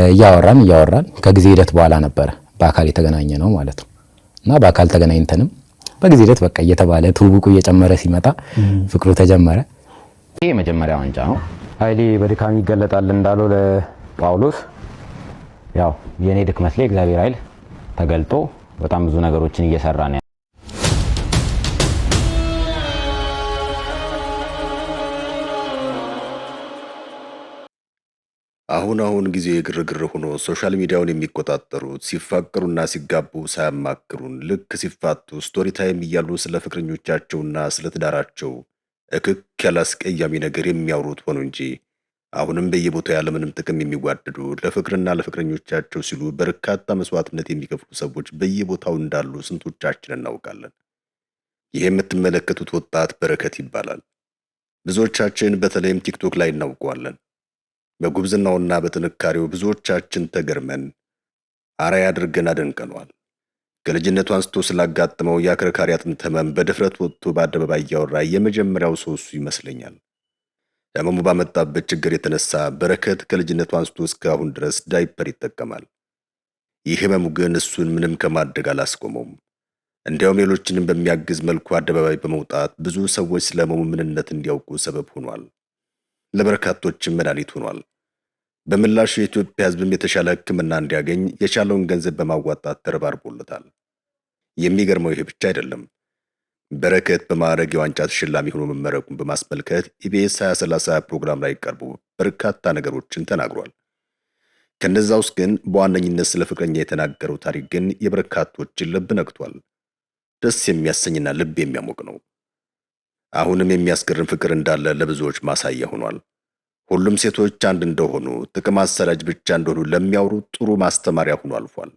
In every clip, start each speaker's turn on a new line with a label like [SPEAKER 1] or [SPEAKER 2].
[SPEAKER 1] እያወራን ከጊዜ ሂደት በኋላ ነበር በአካል የተገናኘ ነው ማለት ነው። እና በአካል ተገናኝተንም በጊዜ ሂደት በቃ እየተባለ ትውውቁ እየጨመረ ሲመጣ ፍቅሩ ተጀመረ።
[SPEAKER 2] ይሄ የመጀመሪያ ዋንጫ ነው። ኃይሌ በድካም ይገለጣል እንዳለው ለጳውሎስ ያው የኔ ድክመት ላይ እግዚአብሔር ኃይል ተገልጦ በጣም ብዙ ነገሮችን እየሰራ ነው።
[SPEAKER 3] አሁን ጊዜ ግርግር ሆኖ ሶሻል ሚዲያውን የሚቆጣጠሩት ሲፋቀሩና ሲጋቡ ሳያማክሩን ልክ ሲፋቱ ስቶሪ ታይም እያሉ ስለ ፍቅረኞቻቸውና ስለ ትዳራቸው እክክ ያለ አስቀያሚ ነገር የሚያወሩት ሆኑ እንጂ አሁንም በየቦታው ያለምንም ጥቅም የሚጓደዱ ለፍቅርና ለፍቅረኞቻቸው ሲሉ በርካታ መስዋዕትነት የሚከፍሉ ሰዎች በየቦታው እንዳሉ ስንቶቻችን እናውቃለን። ይህ የምትመለከቱት ወጣት በረከት ይባላል። ብዙዎቻችን በተለይም ቲክቶክ ላይ እናውቀዋለን። በጉብዝናውና በጥንካሬው ብዙዎቻችን ተገርመን አርአያ አድርገን አደንቀነዋል። ከልጅነቱ አንስቶ ስላጋጠመው የአከርካሪ አጥንት ህመም በድፍረት ወጥቶ በአደባባይ እያወራ የመጀመሪያው ሰው እሱ ይመስለኛል። ህመሙ ባመጣበት ችግር የተነሳ በረከት ከልጅነቱ አንስቶ እስካሁን ድረስ ዳይፐር ይጠቀማል። ይህ ህመሙ ግን እሱን ምንም ከማድረግ አላስቆመውም። እንዲያውም ሌሎችንም በሚያግዝ መልኩ አደባባይ በመውጣት ብዙ ሰዎች ስለ ህመሙ ምንነት እንዲያውቁ ሰበብ ሆኗል። ለበርካቶችም መድኃኒት ሆኗል። በምላሹ የኢትዮጵያ ህዝብም የተሻለ ሕክምና እንዲያገኝ የቻለውን ገንዘብ በማዋጣት ተረባርቦለታል። የሚገርመው ይሄ ብቻ አይደለም። በረከት በማዕረግ የዋንጫ ተሸላሚ ሆኖ መመረቁን በማስመልከት ኢቢኤስ 2030 ፕሮግራም ላይ ቀርቦ በርካታ ነገሮችን ተናግሯል። ከነዛ ውስጥ ግን በዋነኝነት ስለ ፍቅረኛ የተናገረው ታሪክ ግን የበርካቶችን ልብ ነክቷል። ደስ የሚያሰኝና ልብ የሚያሞቅ ነው። አሁንም የሚያስገርም ፍቅር እንዳለ ለብዙዎች ማሳያ ሆኗል። ሁሉም ሴቶች አንድ እንደሆኑ ጥቅም አሰራጭ ብቻ እንደሆኑ ለሚያወሩ ጥሩ ማስተማሪያ ሆኖ አልፏል።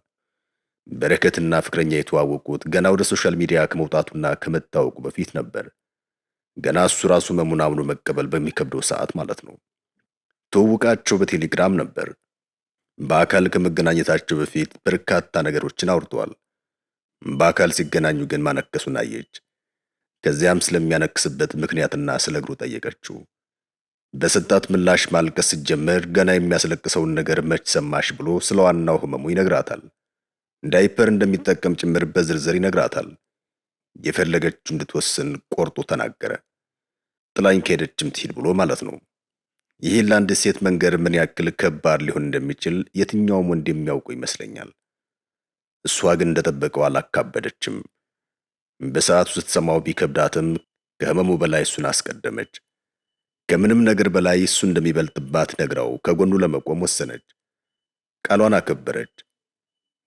[SPEAKER 3] በረከትና ፍቅረኛ የተዋወቁት ገና ወደ ሶሻል ሚዲያ ከመውጣቱና ከመታወቁ በፊት ነበር። ገና እሱ ራሱ ህመሙን አምኖ መቀበል በሚከብደው ሰዓት ማለት ነው። ትውውቃቸው በቴሌግራም ነበር። በአካል ከመገናኘታቸው በፊት በርካታ ነገሮችን አውርተዋል። በአካል ሲገናኙ ግን ማነከሱን አየች። ከዚያም ስለሚያነክስበት ምክንያትና ስለ እግሩ ጠየቀችው። በሰጣት ምላሽ ማልቀስ ስትጀምር ገና የሚያስለቅሰውን ነገር መች ሰማሽ ብሎ ስለ ዋናው ህመሙ ይነግራታል። ዳይፐር እንደሚጠቀም ጭምር በዝርዝር ይነግራታል። የፈለገችው እንድትወስን ቆርጦ ተናገረ። ጥላኝ ከሄደችም ትሂድ ብሎ ማለት ነው። ይህን ለአንድ ሴት መንገር ምን ያክል ከባድ ሊሆን እንደሚችል የትኛውም ወንድ የሚያውቁ ይመስለኛል። እሷ ግን እንደጠበቀው አላካበደችም። በሰዓቱ ስትሰማው ቢከብዳትም ከህመሙ በላይ እሱን አስቀደመች። ከምንም ነገር በላይ እሱ እንደሚበልጥባት ነግራው ከጎኑ ለመቆም ወሰነች። ቃሏን አከበረች።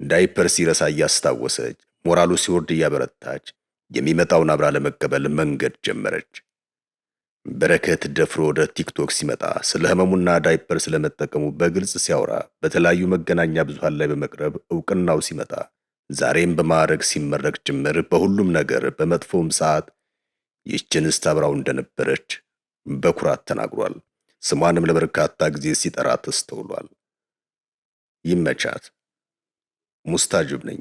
[SPEAKER 3] ዳይፐር ሲረሳ እያስታወሰች፣ ሞራሉ ሲወርድ እያበረታች፣ የሚመጣውን አብራ ለመቀበል መንገድ ጀመረች። በረከት ደፍሮ ወደ ቲክቶክ ሲመጣ ስለ ህመሙና ዳይፐር ስለመጠቀሙ በግልጽ ሲያወራ፣ በተለያዩ መገናኛ ብዙሃን ላይ በመቅረብ እውቅናው ሲመጣ፣ ዛሬም በማዕረግ ሲመረቅ ጭምር በሁሉም ነገር በመጥፎም ሰዓት ይህችን እንስት አብራው እንደነበረች በኩራት ተናግሯል። ስሟንም ለበርካታ ጊዜ ሲጠራ ተስተውሏል። ይመቻት። ሙስታጅብ ነኝ።